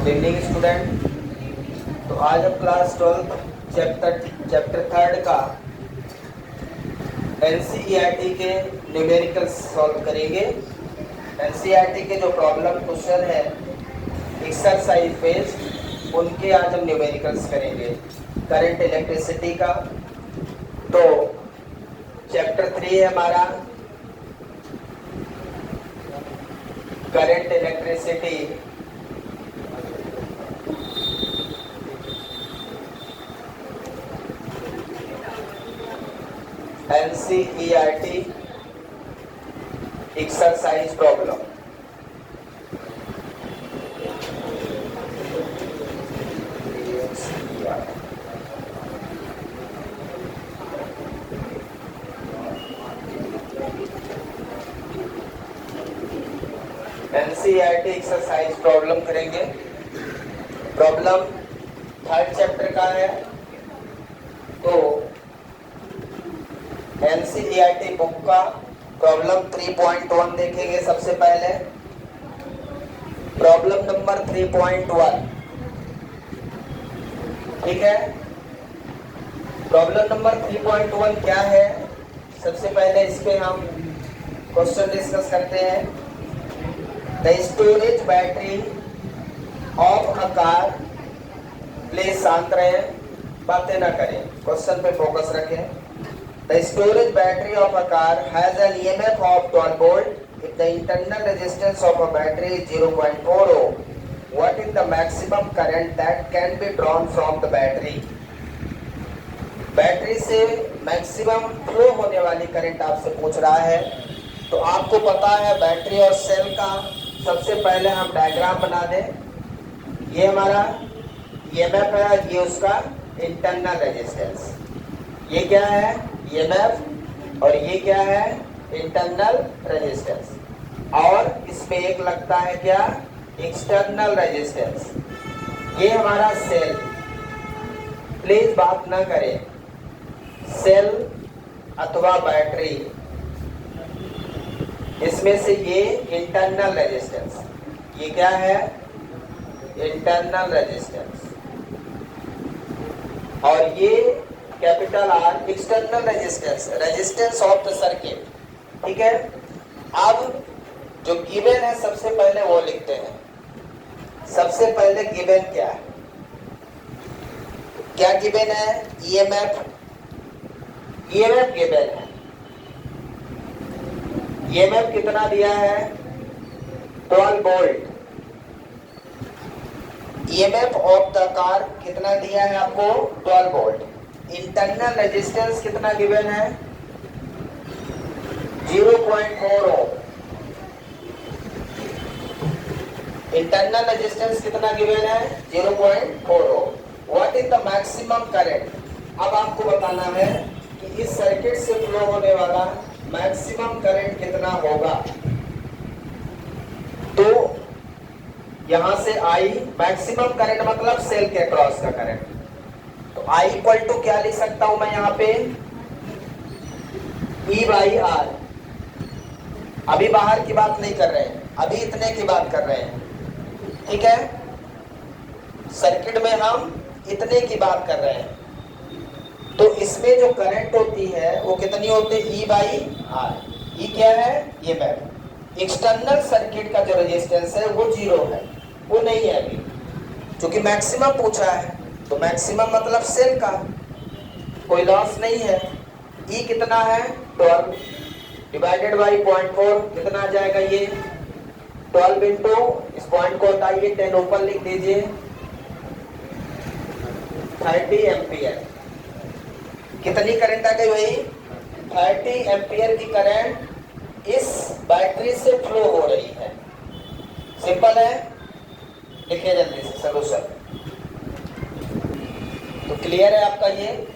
Good evening student. तो आज हम क्लास 12 चैप्टर 3 का एनसीईआरटी के न्यूमेरिकल्स सॉल्व करेंगे। एनसीईआरटी के जो प्रॉब्लम क्वेश्चन है एक्सरसाइज बेस्ड, उनके आज हम न्यूमेरिकल्स करेंगे। करंट इलेक्ट्रिसिटी का तो चैप्टर 3 है हमारा current electricity. NCERT exercise problem. NCERT exercise problem करेंगे। प्रॉब्लम 3rd चैप्टर का है। तो एनसीईआरटी बुक का प्रॉब्लम 3.1 देखेंगे। सबसे पहले प्रॉब्लम नंबर 3.1, ठीक है। प्रॉब्लम नंबर 3.1 क्या है, सबसे पहले इस पे हम क्वेश्चन डिस्कस करते हैं। The storage battery of a car, please शांत रहे, बातें ना करें, क्वेश्चन पे फोकस रखें। The storage battery of a car has an EMF of 12 volt. If the internal resistance of a battery is 0.4 ohm, what is the maximum current that can be drawn from the battery? Battery से maximum flow होने वाली current आपसे पूछ रहा है। तो आपको पता है बैटरी और सेल का, सबसे पहले हम डायग्राम बना दें। ये हमारा EMF है, ये उसका इंटरनल रेजिस्टेंस। ये क्या है, EMF, और ये क्या है, इंटरनल रेजिस्टेंस। और इसमें एक लगता है क्या, एक्सटर्नल रेजिस्टेंस। ये हमारा सेल, प्लीज बात ना करें, सेल अथवा बैटरी, इसमें से ये इंटरनल रेजिस्टेंस, ये क्या है, इंटरनल रेजिस्टेंस, और ये capital R external resistance, resistance of the circuit, ठीक है। अब जो गिवन है सबसे पहले वो लिखते हैं। सबसे पहले गिवन क्या है, क्या गिवन है, EMF गिवन है। EMF कितना दिया है, 12 volt. EMF of the car कितना दिया है आपको, 12 वोल्ट। इंटरनल रेजिस्टेंस कितना गिवन है, 0.4 ओम। इंटरनल रेजिस्टेंस कितना गिवन है, 0.4 ohm. What is the maximum current, अब आपको बताना है कि इस सर्किट से फ्लो होने वाला मैक्सिमम करंट कितना होगा। तो यहां से I, मैक्सिमम करंट मतलब सेल के अक्रॉस का करंट। तो I इक्वल टू क्या लिख सकता हूं मैं यहाँ पे, E/R। अभी बाहर की बात नहीं कर रहे हैं, अभी इतने की बात कर रहे हैं, ठीक है। सर्किट में हम इतने की बात कर रहे हैं। तो इसमें जो करंट होती है वो कितनी होती है, E/R। E क्या है, ये मैप। एक्सटर्नल सर्किट का जो रेजिस्टेंस है वो 0 है, वो नहीं है अभी, क्योंकि मैक्सिमम पूछा है। तो मैक्सिमम मतलब सेल का, कोई लॉस नहीं है। E कितना है, 12 डिवाइडेड बाई 0.4, कितना आ जाएगा ये, 12 इंटू इस पॉइंट को हटाइए, 10 ऊपर लिख दीजिए, 30 एम्पियर। कितनी करंट आ गई भाई, 30 एम्पियर की करंट इस बैटरी से फ्लो हो रही है। सिंपल है, लिखिए जल्दी से सॉल्यूशन। तो क्लियर है आपका, ये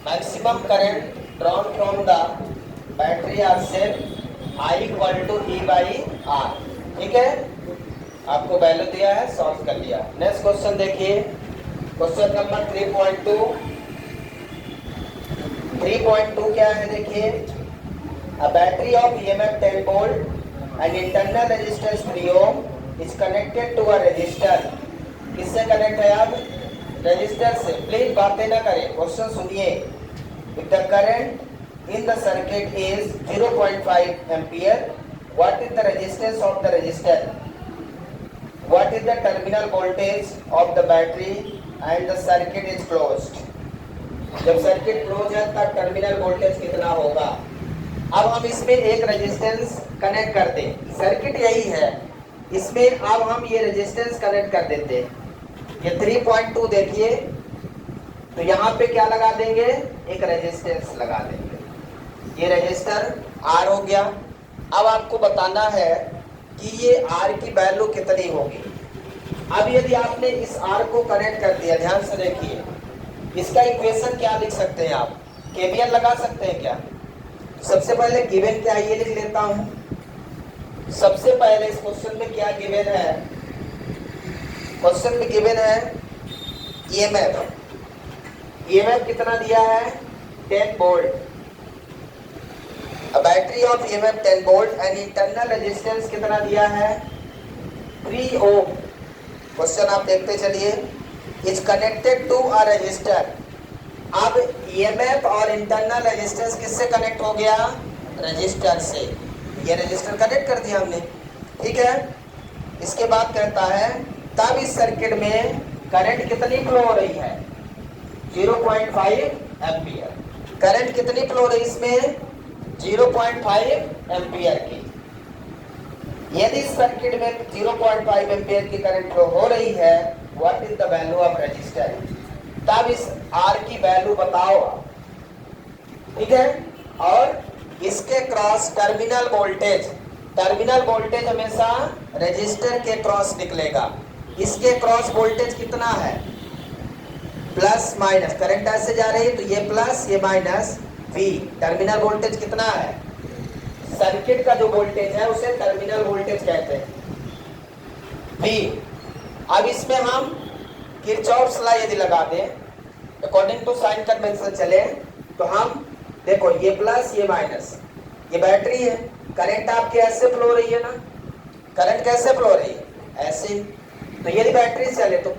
maximum current drawn from the battery or cell, I equal to E/R, ठीक है। आपको वैल्यू दिया है, सॉल्व कर लिया। नेक्स्ट क्वेश्चन देखिए, क्वेश्चन नंबर 3.2 क्या है, देखिए। A battery of EMF 10 volt and internal resistance 3 ohm is connected to a resistor किससे कनेक्ट है अब? रेजिस्टर से। प्लीज बातें ना करें, क्वेश्चन सुनिए। If the current in the circuit is 0.5 ampere, what is the resistance of the resistor? What is the terminal voltage of the battery and the circuit is closed? जब circuit close है तब terminal voltage कितना होगा? अब हम इसमें एक resistance connect कर दें, सर्किट यही है, इसमें अब हम ये रेजिस्टेंस कनेक्ट कर देते हैं। ये 3.2 देखिए, तो यहाँ पे क्या लगा देंगे? एक रेजिस्टेंस लगा देंगे। ये रेजिस्टर R हो गया। अब आपको बताना है कि ये R की वैल्यू कितनी होगी। अब यदि आपने इस R को कनेक्ट कर दिया, ध्यान से देखिए, इसका इक्वेशन क्या लिख सकते हैं आप? केवीएल लगा सकते हैं क्या? सबसे पहले गिवन क्या है ये लिख लेता हूं। सबसे पहले इस क्वेश्चन में क्या गिवन है? क्वेश्चन में गिवन है ईएमएफ। ईएमएफ कितना दिया है? 10 volt. A battery of EMF 10 volt and internal resistance कितना दिया है? 3 ohm। क्वेश्चन आप देखते चलिए। Is connected to a resistor। अब EMF और इंटरनल रेजिस्टेंस किससे कनेक्ट हो गया? रजिस्टर से। ये रजिस्टर कनेक्ट कर दिया हमने, ठीक है। इसके बाद कहता है तब इस सर्किट में करंट कितनी फ्लो हो रही है? 0.5 एम्पियर। करंट कितनी फ्लो हो रही है इसमें? 0.5 एम्पियर की। यदि इस सर्किट में 0.5 एम्पियर की करंट फ्लो हो रही है, what is the value of register? तब इस R की वैल्यू बताओ, ठीक है। और इसके cross terminal voltage, terminal voltage हमेशा रजिस्टर के क्रॉस निकलेगा। इसके क्रॉस वोल्टेज कितना है? प्लस माइनस, करंट ऐसे जा रही है तो ये प्लस ये माइनस V। टर्मिनल वोल्टेज कितना है? सर्किट का जो वोल्टेज है उसे टर्मिनल वोल्टेज कहते हैं, V। अब इसमें हम किरचॉफ्स लॉ यदि लगा दें, अकॉर्डिंग टू साइन कन्वेंशन चले, तो हम देखो ये प्लस ये माइनस, ये बैटरी है, करंट आपकी ऐसे फ्लो हो रही है ना, करंट कैसे फ्लो हो रही है? ऐसे। तो यदि बैटरी चले तो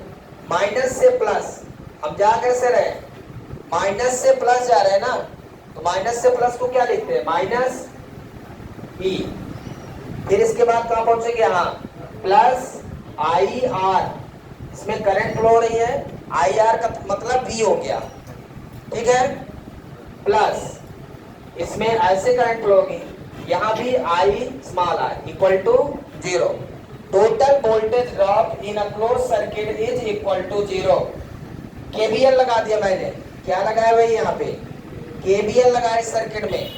माइनस से प्लस, हम जा कैसे रहे? माइनस से प्लस जा रहे हैं ना, तो माइनस से प्लस को क्या लिखते हैं? माइनस ई। फिर इसके बाद कहां पहुंचेंगे? यहाँ प्लस आई आर। इसमें करंट फ्लो हो रही है, आई आर का मतलब V हो गया, ठीक है। प्लस इसमें ऐसे करंट फ्लो होगी, यहाँ भी I small r equal to 0। Total voltage drop in a close circuit is equal to 0। KVL लगा दिया मैंने। क्या लगाया भाई? यहाँ पे केवीएल लगाया इस सर्किट में।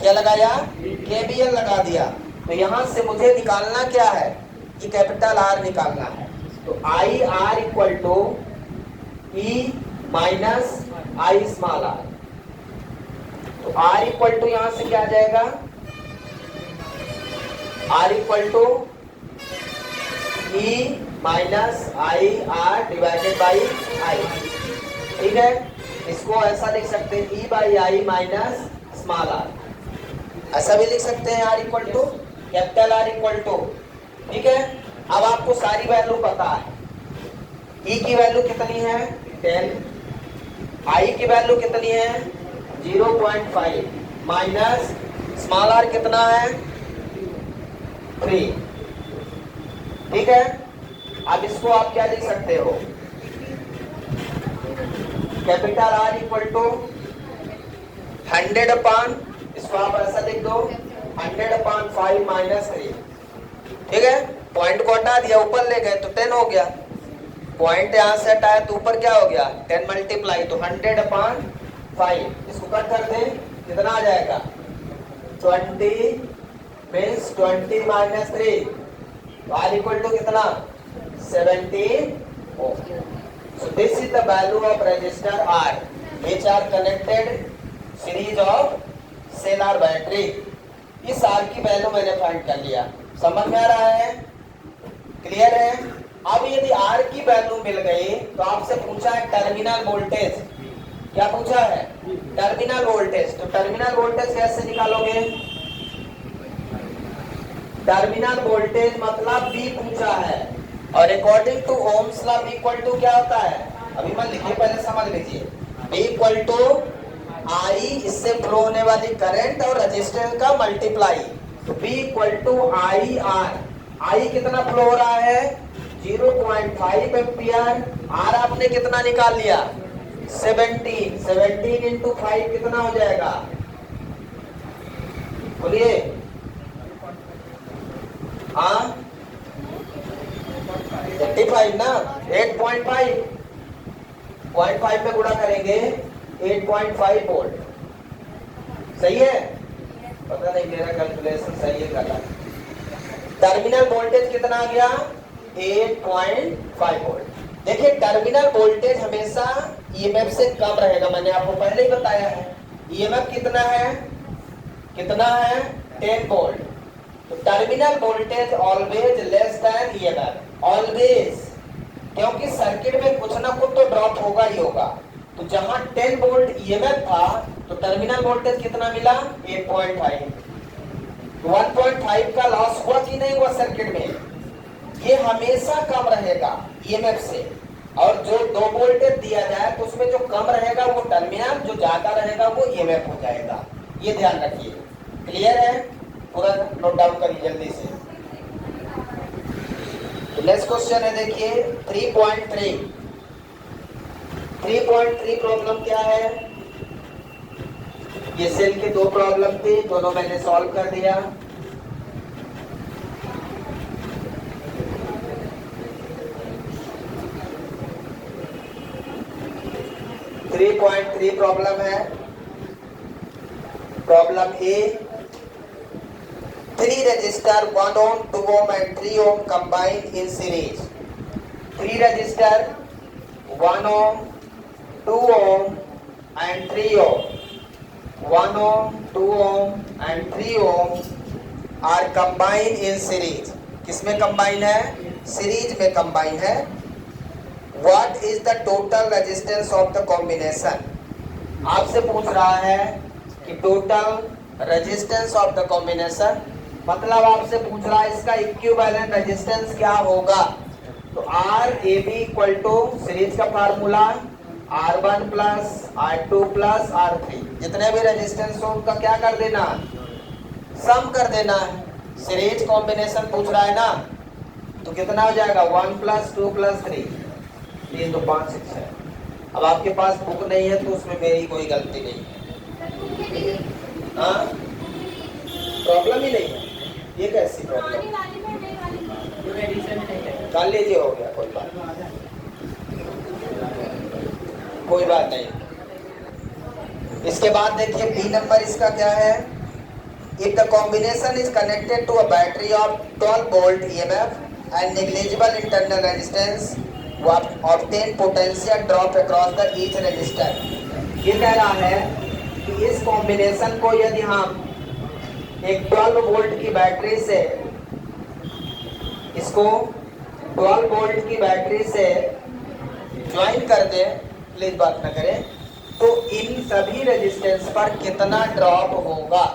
क्या लगाया? केवीएल लगा दिया। तो यहाँ से मुझे निकालना क्या है? कि कैपिटल R निकालना है। तो I R equal to E minus I small R. तो R इक्वल टू यहां से क्या आ जाएगा? R equal to E minus I R divided by I, ठीक है। इसको ऐसा लिख सकते हैं E by I minus small R, ऐसा भी लिख सकते हैं। R equal to capital R equal to, ठीक है। अब आपको सारी वैल्यू पता है। E की वैल्यू कितनी है? 10। I की वैल्यू कितनी है? 0.5 माइनस स्मॉल r कितना है? 3, ठीक है। अब इसको आप क्या लिख सकते हो? कैपिटल R इक्वल टू 100 इसको आप ऐसा लिख दो 100/5 माइनस 3, ठीक है। पॉइंट को हटा दिया, ऊपर ले गए तो 10 हो गया। पॉइंट यहाँ से हटाया तो ऊपर क्या हो गया? 10 मल्टीप्लाई, तो 100/5। इसको कट कर दें, कितना आ जाएगा? 20 मीन्स 20 माइनस 3, तो R इक्वल टू कितना? 17 ओम। So this is the value of resistor R which are connected series of cell or battery। इस R की वैल्यू मैंने फाइंड कर लिया। समझ में आ रहा है? क्लियर है? अब यदि R की वैल्यू मिल गई तो आपसे पूछा है टर्मिनल वोल्टेज। क्या पूछा है? Terminal voltage. तो टर्मिनल वोल्टेज कैसे निकालोगे? टर्मिनल वोल्टेज मतलब V पूछा है, और according to Ohm's law B equal to क्या होता है, अभी मैं लिखिए पहले समझ लीजिए। B इक्वल टू I, इससे फ्लो होने वाली करंट और रेजिस्टेंस का मल्टीप्लाई। तो B equal to I R. I कितना फ्लो हो रहा है 0.5 एम्पियर। R आपने कितना निकाल लिया 17। 17 इंटू 5 कितना हो जाएगा, बोलिए। हाँ 85 ना, 8.5 0.5 में गुणा करेंगे 8.5 वोल्ट। सही है, पता नहीं मेरा कैलकुलेशन सही है गलत। टर्मिनल वोल्टेज कितना आ गया 8.5 वोल्ट। देखिए टर्मिनल वोल्टेज हमेशा ईएमएफ से कम रहेगा, मैंने आपको पहले ही बताया है। ईएमएफ कितना है 10 वोल्ट। तो terminal voltage always less than EMF, always, क्योंकि सर्किट में कुछ ना कुछ तो ड्रॉप होगा ही होगा। तो जहां 10 वोल्ट ईएमएफ था तो टर्मिनल वोल्टेज कितना मिला 8.5। 1.5 का लॉस हुआ कि नहीं हुआ सर्किट में, ये हमेशा कम रहेगा ईएमएफ से। और जो 2 वोल्टेज दिया जाए तो उसमें जो कम रहेगा वो टर्मिनल, जो ज्यादा रहेगा वो ईएमएफ हो जाएगा। ये ध्यान रखिए। क्लियर है, पूरा नोट डाउन करिए जल्दी से। नेक्स्ट क्वेश्चन है देखिए 3.3। 3.3 प्रॉब्लम क्या है, ये सेल के 2 प्रॉब्लम थी, दोनों मैंने सॉल्व कर दिया। प्रॉब्लम है, problem A. 3 resistor 1 ohm, 2 ohm and 3 ohm combined in series. 3 resistor 1 ohm, 2 ohm and 3 ohm. 1 ohm, 2 ohm and 3 ohm are combined in series. किसमें combine है, सीरीज में combine है। What is the total resistance of the combination? आपसे पूछ रहा है कि total resistance of the combination, मतलब आपसे पूछ रहा है इसका इक्विवेलेंट रेजिस्टेंस क्या होगा। तो R A B equal to series का formula R1 plus R2 plus R3, जितने भी रेजिस्टेंस हो उनका क्या कर देना, सम कर देना है। सीरीज कॉम्बिनेशन पूछ रहा है ना, तो कितना हो जाएगा 1 प्लस 2 प्लस 3, 3 2 5 6 है। अब आपके पास बुक नहीं है तो उसमें मेरी कोई गलती नहीं है। हाँ प्रॉब्लम ही नहीं है, ये कैसी प्रॉब्लम, कर लीजिए, हो गया, कोई बात नहीं। इसके बाद देखिए बी नंबर इसका क्या है, if the combination is connected to a battery of 12 volt EMF and negligible internal resistance, obtain potential drop across the each resistor. ये कह रहा है कि इस कॉम्बिनेशन को यदि हम एक 12 वोल्ट की बैटरी से, इसको 12 वोल्ट की बैटरी से ज्वाइन कर दें, प्लीज बात ना करें, तो इन सभी रेजिस्टेंस पर कितना ड्रॉप होगा,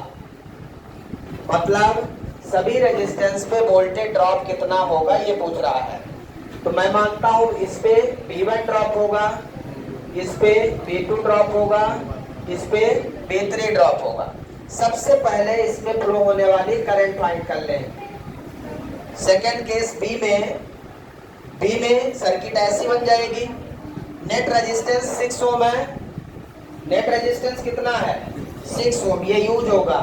मतलब सभी रेजिस्टेंस पे वोल्टेज ड्रॉप कितना होगा ये पूछ रहा है। तो मैं मानता हूं इस पे V1 ड्रॉप होगा, इस पे V2 ड्रॉप होगा, इस पे V3 ड्रॉप होगा। सबसे पहले इसमें फ्लो होने वाली करंट फाइंड कर लें। सेकेंड केस बी में सर्किट ऐसी बन जाएगी, नेट रेजिस्टेंस 6 ओम है, नेट रेजिस्टेंस कितना है 6 ओम, ये यूज होगा।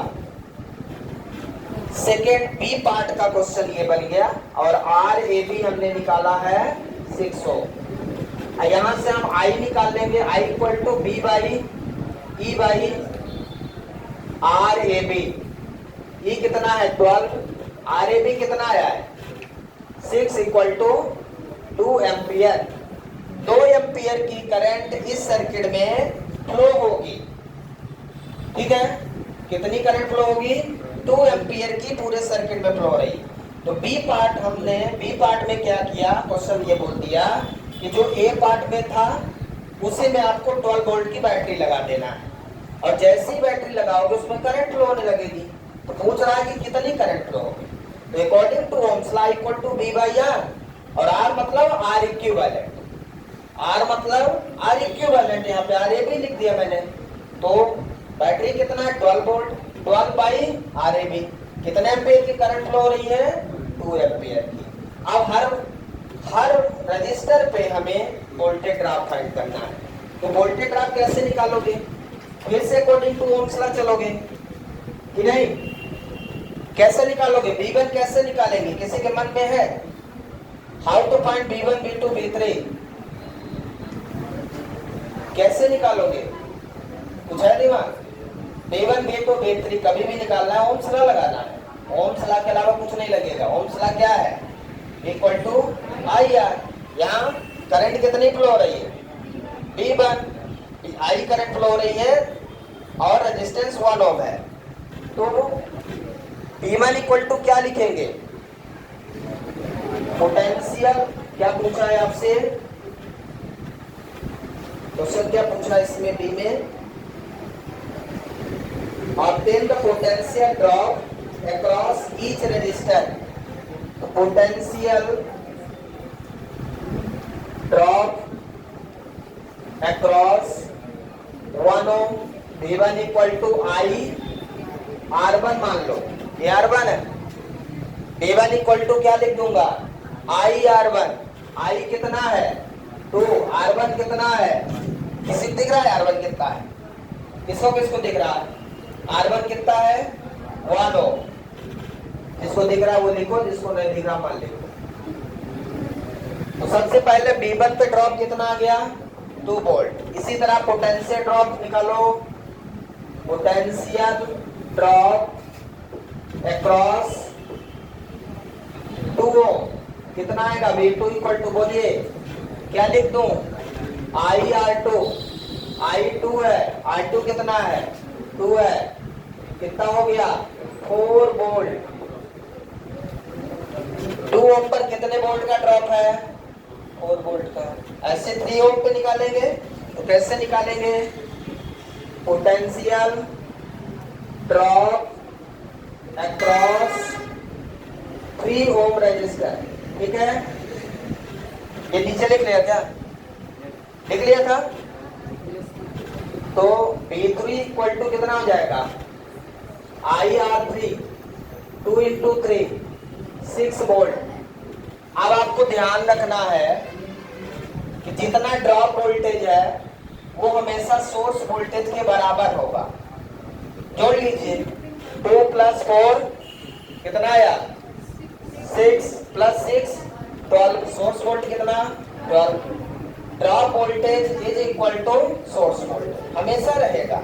सेकेंड बी पार्ट का क्वेश्चन ये बन गया, और आर ए बी हमने निकाला है 6 ओम। यहां से हम आई निकाल लेंगे, I equal to B by E by R A B. E कितना है 12, आर ए बी कितना आया है 6 इक्वल टू 2 एम्पियर। 2 एम्पियर की करंट इस सर्किट में फ्लो होगी, ठीक है। कितनी करंट फ्लो होगी 2 एम्पियर की पूरे सर्किट में फ्लो हो रही। तो बी पार्ट हमने, बी पार्ट में क्या किया, क्वेश्चन ये बोल दिया कि जो ए पार्ट में था उसी में आपको 12 वोल्ट की बैटरी लगा देना है, और जैसी ही बैटरी लगाओगे उसमें करंट फ्लो होने लगेगी। तो पूछ रहा है कि कितनी करंट फ्लो होगी। तो according to Ohm's law equal to B by R, और आर मतलब आर इक्विवेलेंट, आर मतलब आर इक्विवेलेंट, यहाँ पे आर ए भी लिख दिया मैंने। तो बैटरी कितना है 12 volt, 12 by R A B, कितने एम्पियर की करंट फ्लो हो रही है 2 एम्पियर की। अब हर रजिस्टर पे हमें वोल्टेज ड्रॉप फाइंड करना है। तो वोल्टेज ड्रॉप कैसे निकालोगे, फिर से अकॉर्डिंग टू ओम्स लॉ चलोगे कि नहीं, कैसे निकालोगे, V1 कैसे निकालेंगे, किसी के मन में है, how to find V1 V2 V3 कैसे निकालोगे, कुछ है दिमाग? V1 V2 V3 कभी भी निकालना है ओम्स लॉ लगाना है, ओम्स लॉ के अलावा कुछ नहीं लगेगा। ओम्स लॉ क्या है, इक्वल टू आई आर। यहाँ करंट कितनी फ्लो हो रही है V1, आई करंट फ्लो हो रही है और रेजिस्टेंस 1 ओम है। तो V1 इक्वल टू क्या लिखेंगे, पोटेंशियल, क्या पूछा है आपसे क्वेश्चन, क्या पूछा है इसमें बी में, obtain the potential drop across each resistor. तो potential drop across 1 ohm, V1 equal to I R1 मान लो, ये R1 है, V1 इक्वल टू क्या लिख दूंगा आई R1, आई कितना है 2, R1 कितना है, किसी दिख रहा है R1 कितना है, किसको किसको दिख रहा है, R1 कितना है 1 ओम, जिसको दिख रहा है वो लिखो, जिसको नहीं दिख रहा मान लिखो। तो सबसे पहले V1 पे ड्रॉप कितना आ गया 2 वोल्ट। इसी तरह पोटेंशियल ड्रॉप निकालो, पोटेंशियल ड्रॉप अक्रॉस 2 ओम कितना आएगा V2 इक्वल टू, बोलिए क्या लिख दूं, आई R2, आई 2 है, R2 कितना है 2 है, कितना हो गया 4 वोल्ट। 2 ओम पर कितने वोल्ट का ड्रॉप है 4 वोल्ट का। ऐसे 3 ओम पे निकालेंगे तो कैसे निकालेंगे, potential drop across 3 ohm resistor, ठीक है। ये नीचे लिख लिया क्या, लिख लिया था। तो V3 इक्वल टू कितना हो जाएगा आई R3 2 इंटू 3 6 वोल्ट। अब आपको ध्यान रखना है कि जितना ड्रॉप वोल्टेज है वो हमेशा सोर्स वोल्टेज के बराबर होगा। जोड़ लीजिए 2 + 4 कितना आया 6 + 6 12, सोर्स वोल्ट कितना 12। Drop voltage is equal to source voltage, हमेशा रहेगा,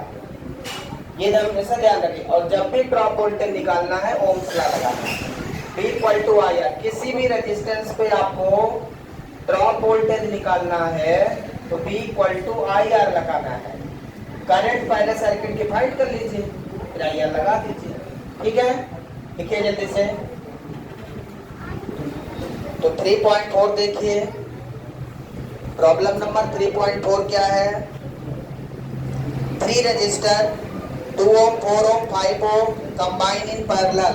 ये हमेशा ध्यान रखिए। और जब भी ड्रॉप वोल्टेज निकालना है ओम्स लॉ लगाना है, V equal to I R. किसी भी रेजिस्टेंस पे आपको ड्रॉप वोल्टेज निकालना है तो V equal to I R लगाना है। करंट पहले सर्किट की फाइंड कर लीजिए, फिर आई आर लगा दीजिए, ठीक है। लिखिए जल्दी से। तो 3.4 देखिए, प्रॉब्लम नंबर 3.4 क्या है, 3 resistor 2 ohm 4 ohm 5 ohm combine in parallel,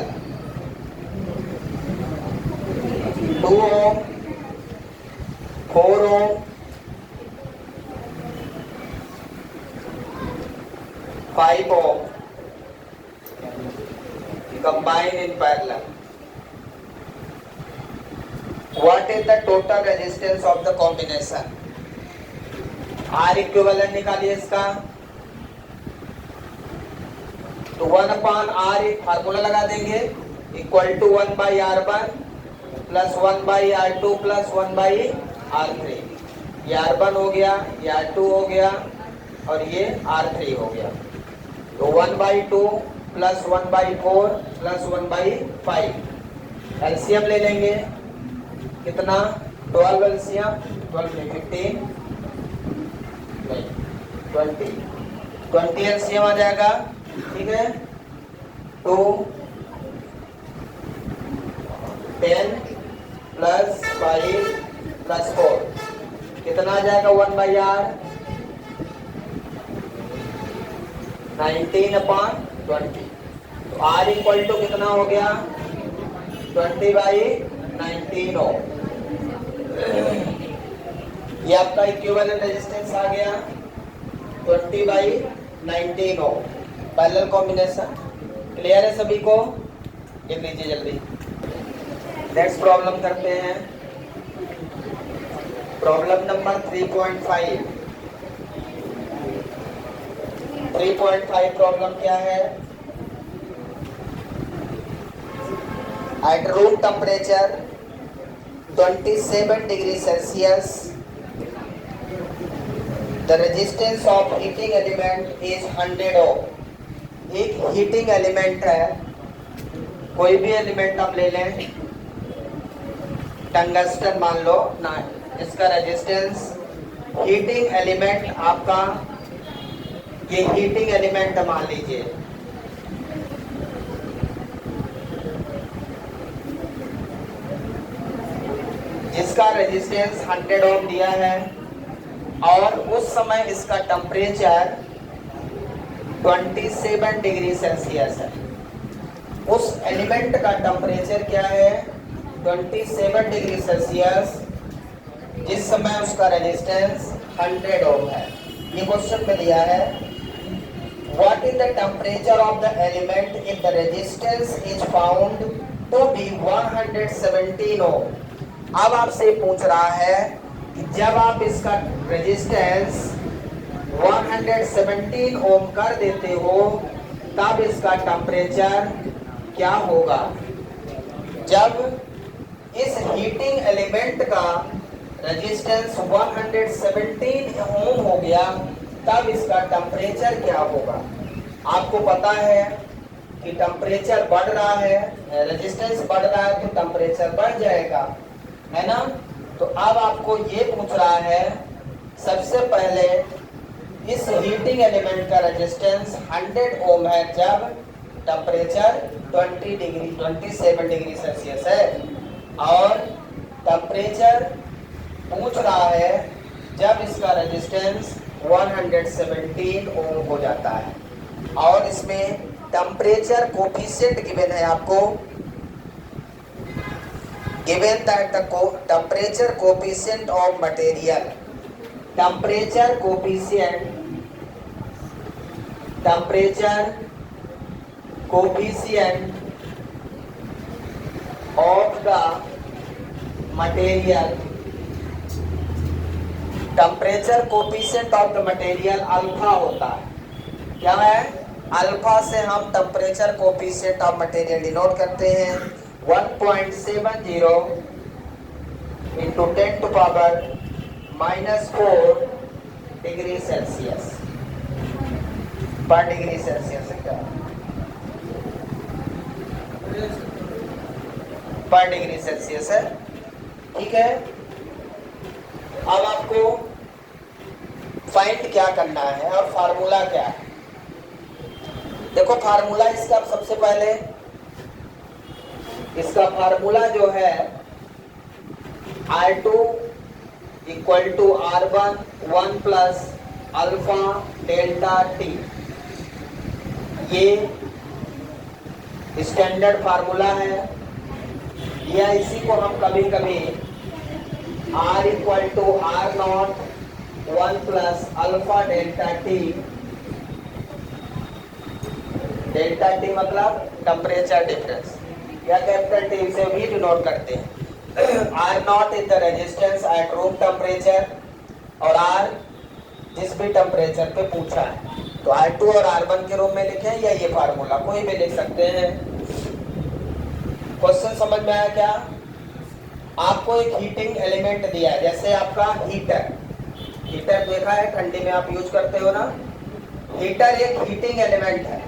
2 ohm 4 ohm 5 ohm combined in parallel. What is the total resistance of the combination? R equivalent निकालिए इसका। तो 1/R एक फार्मूला लगा देंगे, equal to 1/R1 plus 1/R2 plus 1/R3। ये R1 हो गया, ये R2 हो गया और ये R3 हो गया। तो 1/2 प्लस 1/4 प्लस 1/5 एलसीएम ले लेंगे, कितना 12 एलसीएम 12 में 15 नहीं 20 एलसीएम आ जाएगा, ठीक है। तो 10 प्लस 5 प्लस 4 कितना आ जाएगा 1/R 19/20। तो R इक्वल टू कितना हो गया 20/19 हो। ये आपका इक्विवेलेंट रेजिस्टेंस आ गया 20/19 ओम पैरेलल कॉम्बिनेशन। क्लियर है सभी को? लिख लीजिए जल्दी। नेक्स्ट प्रॉब्लम करते हैं, प्रॉब्लम नंबर 3.5। 3.5 प्रॉब्लम क्या है? Eight room temperature 27 degree Celsius the resistance of heating element is 100 ओम। एक हीटिंग एलिमेंट है, कोई भी एलिमेंट आप ले लें, टंगस्टन मान लो ना, इसका रेजिस्टेंस हीटिंग एलिमेंट आपका, ये हीटिंग एलिमेंट मान लीजिए, जिसका रेजिस्टेंस 100 ओम दिया है और उस समय इसका टेम्परेचर 27 डिग्री सेल्सियस है। उस एलिमेंट का टेम्परेचर क्या है? 27 डिग्री सेल्सियस, जिस समय उसका रेजिस्टेंस 100 ओम है। ये क्वेश्चन में दिया है, what is the temperature of the element if the resistance is found to be 117 ohm. अब आपसे पूछ रहा है कि जब आप इसका रेजिस्टेंस 117 ओम कर देते हो तब इसका टेम्परेचर क्या होगा। जब इस हीटिंग एलिमेंट का रेजिस्टेंस 117 ओम हो गया तब इसका टेम्परेचर क्या होगा। आपको पता है कि टेम्परेचर बढ़ रहा है, रेजिस्टेंस बढ़ रहा है तो टेम्परेचर बढ़ जाएगा, है ना। तो अब आपको ये पूछ रहा है, सबसे पहले इस हीटिंग एलिमेंट का रेजिस्टेंस 100 ओम है जब टेम्परेचर 27 डिग्री सेल्सियस है, और टेम्परेचर पूछ रहा है जब इसका रेजिस्टेंस 117 ओम हो जाता है। और इसमें टेम्परेचर कोफिशिएंट गिवन है आपको, given that the temperature coefficient of material, temperature coefficient of the material, temperature coefficient of the material alpha होता है। क्या है? अल्फा से हम temperature coefficient of material denote करते हैं 1.70 into 10 to power -4 degree Celsius पर डिग्री सेल्सियस है, क्या पर डिग्री सेल्सियस है। ठीक है, अब आपको फाइंड क्या करना है और फार्मूला क्या है। देखो फार्मूला इसका, सबसे पहले इसका फार्मूला जो है R2 equal to R1 1 plus alpha delta T, ये स्टैंडर्ड फार्मूला है। या इसी को हम कभी कभी R equal to R0 1 plus alpha delta T, delta T मतलब टेम्परेचर डिफरेंस, या कैपिटल टी से भी डिनोट करते हैं। R0 is the resistance at room temperature, और R जिस भी टेम्परेचर पे पूछा है, तो R2 और R1 के रूप में लिखें या ये फार्मूला कोई भी लिख सकते हैं। क्वेश्चन समझ में आया क्या? आपको एक हीटिंग एलिमेंट दिया है, जैसे आपका हीटर, हीटर देखा है ठंडी में आप यूज करते हो ना, हीटर एक हीटिंग एलिमेंट है।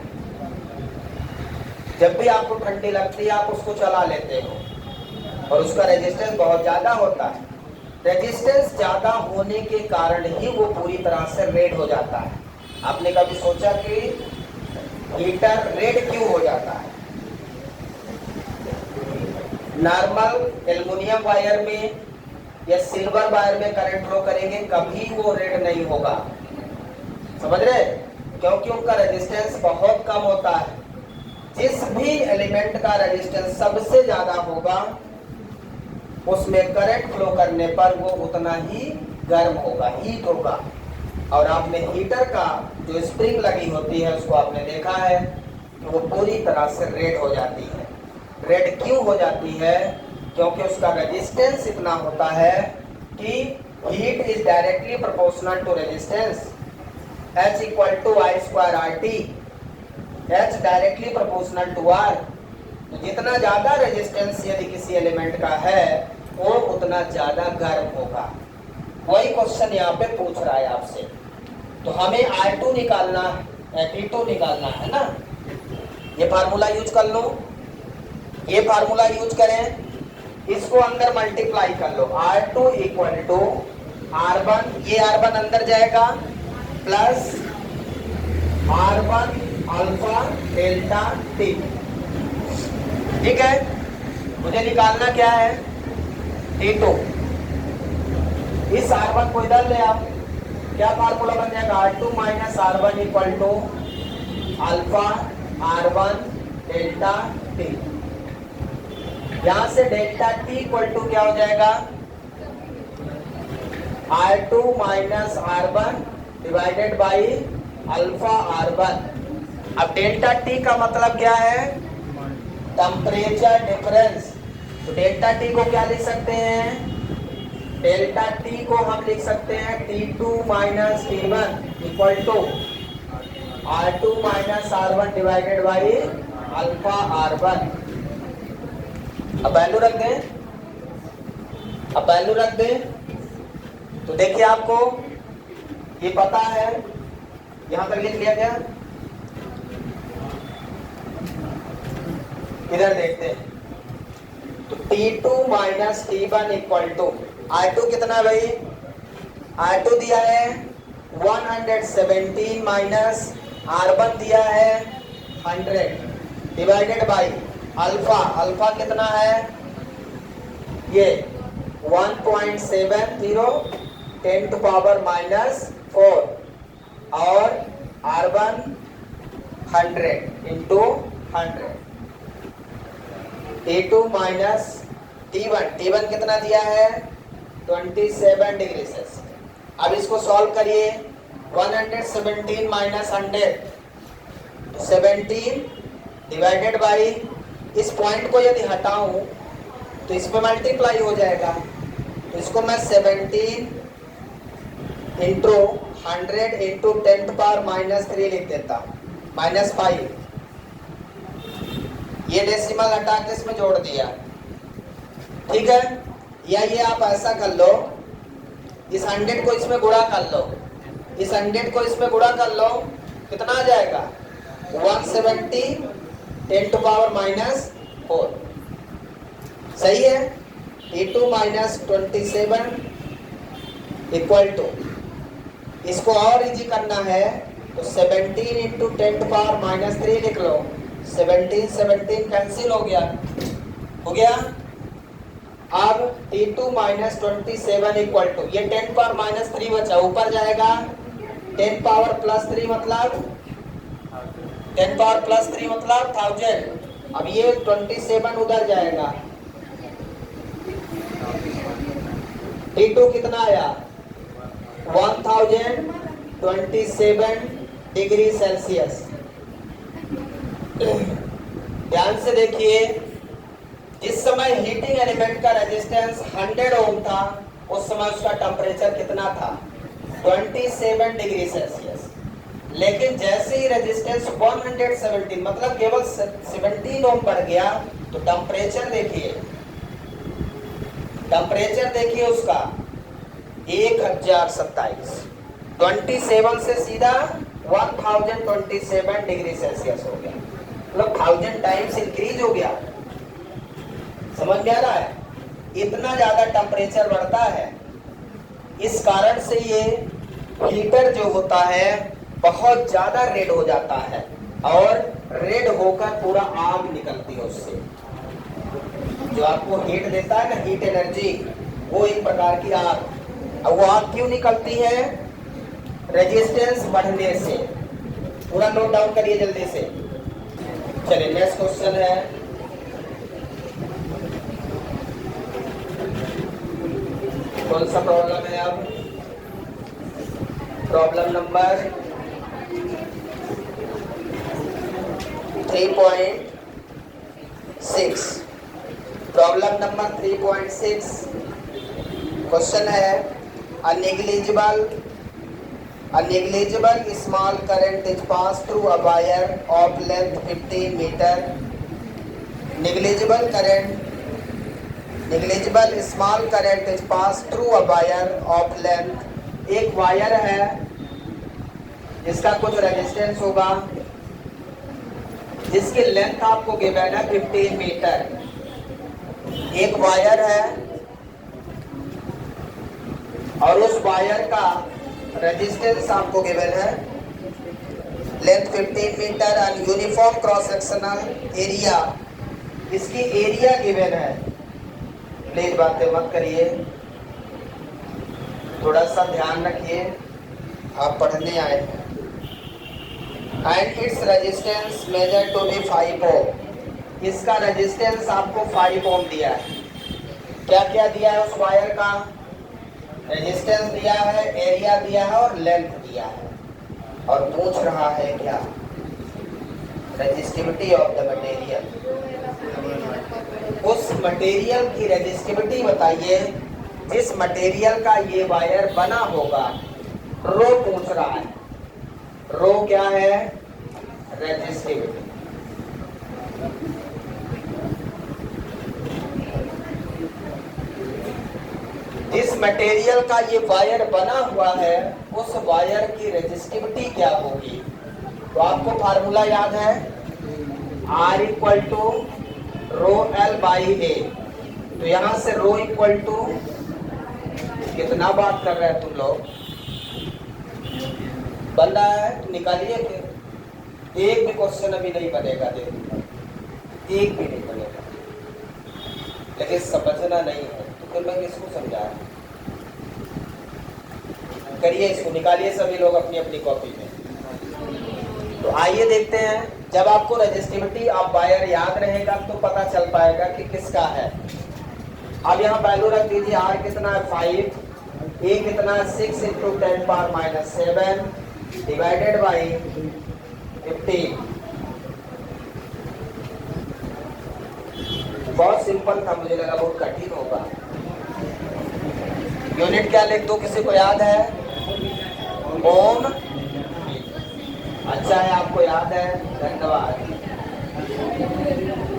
जब भी आपको ठंडी लगती है आप उसको चला लेते हो और उसका रेजिस्टेंस बहुत ज्यादा होता है। रेजिस्टेंस ज्यादा होने के कारण ही वो पूरी तरह से रेड हो जाता है। आपने कभी सोचा कि हीटर रेड क्यों हो जाता है? नॉर्मल एल्युमिनियम वायर में या सिल्वर वायर में करंट फ्लो करेंगे कभी वो रेड नहीं होगा, समझ रहे? क्योंकि उनका रेजिस्टेंस बहुत कम होता है। जिस भी एलिमेंट का रेजिस्टेंस सबसे ज्यादा होगा उसमें करंट फ्लो करने पर वो उतना ही गर्म होगा, हीट होगा। और आपने हीटर का जो स्प्रिंग लगी होती है उसको आपने देखा है कि वो पूरी तरह से रेड हो जाती है। रेड क्यों हो जाती है? क्योंकि उसका रेजिस्टेंस इतना होता है कि heat is directly proportional to resistance, H equal to I square R T, H directly proportional to R। तो जितना ज्यादा रेजिस्टेंस यदि किसी एलिमेंट का है वो उतना ज्यादा गर्म होगा। वही क्वेश्चन यहाँ पे पूछ रहा है आपसे। तो हमें R2 निकालना है, T2 निकालना है ना। ये फार्मूला यूज कर लो, ये फार्मूला यूज करें, इसको अंदर मल्टीप्लाई कर लो। R2 इक्वल टू R1, ये R1 अंदर जाएगा, plus R1 alpha delta T। ठीक है, मुझे निकालना क्या है? T2। इस R1 को इधर ले आओ, क्या फार्मूला बन जाएगा? R2 minus R1 equal to alpha R1 delta T। यहां से डेल्टा T इक्वल टू क्या हो जाएगा? R2 minus R1 divided by alpha R1। अब डेल्टा T का मतलब क्या है? Temperature difference. तो डेल्टा T को क्या लिख सकते हैं? डेल्टा T को हम लिख सकते हैं T2 minus T1 equal to R2 minus R1 divided by alpha R1। अब वैल्यू रख दें, अब वैल्यू रख दें। तो देखिए आपको ये पता है, यहां तक लिख लिया गया। इधर देखते हैं, तो T2 minus T1 equal to I2 कितना है भाई? I2 दिया है 117 माइनस R1 दिया है 100 डिवाइडेड बाई अल्फा, अल्फा कितना है? ये 1.70 10 टू पावर माइनस 4 और R1 100 into 100। T2 minus T1, T1 कितना दिया है? 27 डिग्री सेल्सियस। अब इसको सॉल्व करिए, 117 माइनस 100 तो 17 डिवाइडेड बाई, इस पॉइंट को यदि हटाऊं तो इसमें मल्टीप्लाई हो जाएगा। तो इसको मैं 17 into 100 into 10 to power minus 3 लिख देता, माइनस 5। ये डेसिमल हटा के इसमें जोड़ दिया। ठीक है, या ये आप ऐसा कर लो, इस 100 को इसमें गुणा कर लो, इस 100 को इसमें गुणा कर लो, कितना आ जाएगा? 170 10 टू पावर माइनस 4। सही है। T2 माइनस 27 इक्वल टू, इसको और इजी करना है तो 17 इंटू 10 टू पावर माइनस 3 लिख लो। 17 कैंसिल हो गया, हो गया। अब T2 माइनस 27 इक्वल टू, ये 10 पावर माइनस 3 बचा, ऊपर जाएगा 10 पावर प्लस 3 मतलब 10 पावर प्लस 3 मतलब 1000। अब ये 27 उधर जाएगा, T2 कितना आया? 1027 डिग्री सेल्सियस। ध्यान से देखिए, जिस समय हीटिंग एलिमेंट का रेजिस्टेंस 100 ओम था उस समय उसका टेम्परेचर कितना था? 27 डिग्री सेल्सियस। लेकिन जैसे ही रेजिस्टेंस 117 मतलब केवल 17 ओम बढ़ गया तो टेम्परेचर देखिए, टेम्परेचर देखिए उसका 1027। 27 से सीधा 1027 डिग्री सेल्सियस हो गया, मतलब 1000 टाइम्स इंक्रीज हो गया। समझ में आ रहा है? इतना ज्यादा टेम्परेचर बढ़ता है। इस कारण से ये हीटर जो होता है बहुत ज्यादा रेड हो जाता है और रेड होकर पूरा आग निकलती है उससे। जो आपको हीट देता है ना, हीट एनर्जी, वो एक प्रकार की आग। अब वो आग क्यों निकलती है? रेजिस्टेंस बढ़ने से। पूरा नोट डाउन करिए जल्दी से। चलिए नेक्स्ट क्वेश्चन है, कौन सा प्रॉब्लम है अब? Problem number 3.6। Problem number 3.6 question है a negligible small current is passed through a wire of length 15 meter. Negligible small current is passed through a wire of length। एक वायर है जिसका कुछ रेजिस्टेंस होगा, जिसकी लेंथ आपको गिवन है 15 metre. एक वायर है और उस वायर का रेजिस्टेंस आपको गिवन है length 15 metre and uniform cross sectional area, इसकी एरिया गिवन है। प्लीज बातें मत करिए, थोड़ा सा ध्यान रखिए, आप पढ़ने आए हैं। And it's resistance measure to be 5 ohm. इसका रेजिस्टेंस आपको 5 ओम दिया है। क्या क्या दिया है उस वायर का? रेजिस्टेंस दिया है, एरिया दिया है और लेंथ दिया है। और पूछ रहा है क्या? Resistivity of the material. उस मटेरियल की रेजिस्टिविटी बताइए जिस मटेरियल का ये वायर बना होगा। रो पूछ रहा है। रो क्या है? रेजिस्टिविटी। जिस मटेरियल का ये वायर बना हुआ है उस वायर की रेजिस्टिविटी क्या होगी? तो आपको फार्मूला याद है, R equal to rho L by A. तो यहां से रो इक्वल टू कितना बात कर रहे हैं तुम लोग? बन रहा है तो निकालिए। फिर एक भी क्वेश्चन अभी नहीं बनेगा, देखो एक भी नहीं बनेगा, लेकिन समझना नहीं है तो फिर मैं किसको समझा? करिए इसको, निकालिए सभी लोग अपनी अपनी कॉपी में। तो आइए देखते हैं, जब आपको रेजिस्टिविटी ऑफ वायर याद रहेगा तो पता चल पाएगा कि किसका है। अब यहाँ वैल्यू रख दीजिए, R कितना है 5, A कितना है 6 इंटू 10⁻⁷ डिवाइडेड बाई 15। बहुत सिंपल था, मुझे लगा बहुत कठिन होगा। यूनिट क्या लिख दो, किसी को याद है? ओम। अच्छा है आपको याद है, धन्यवाद।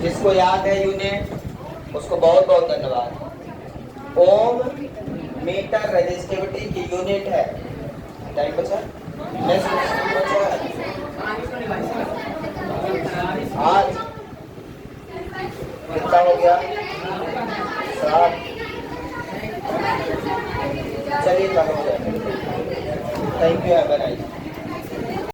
जिसको याद है यूनिट उसको बहुत बहुत धन्यवाद। ओम मीटर रेजिस्टिविटी की यूनिट है। टाइम बचा? आज कितना हो गया? 7। चलिए, thank you, have a nice day.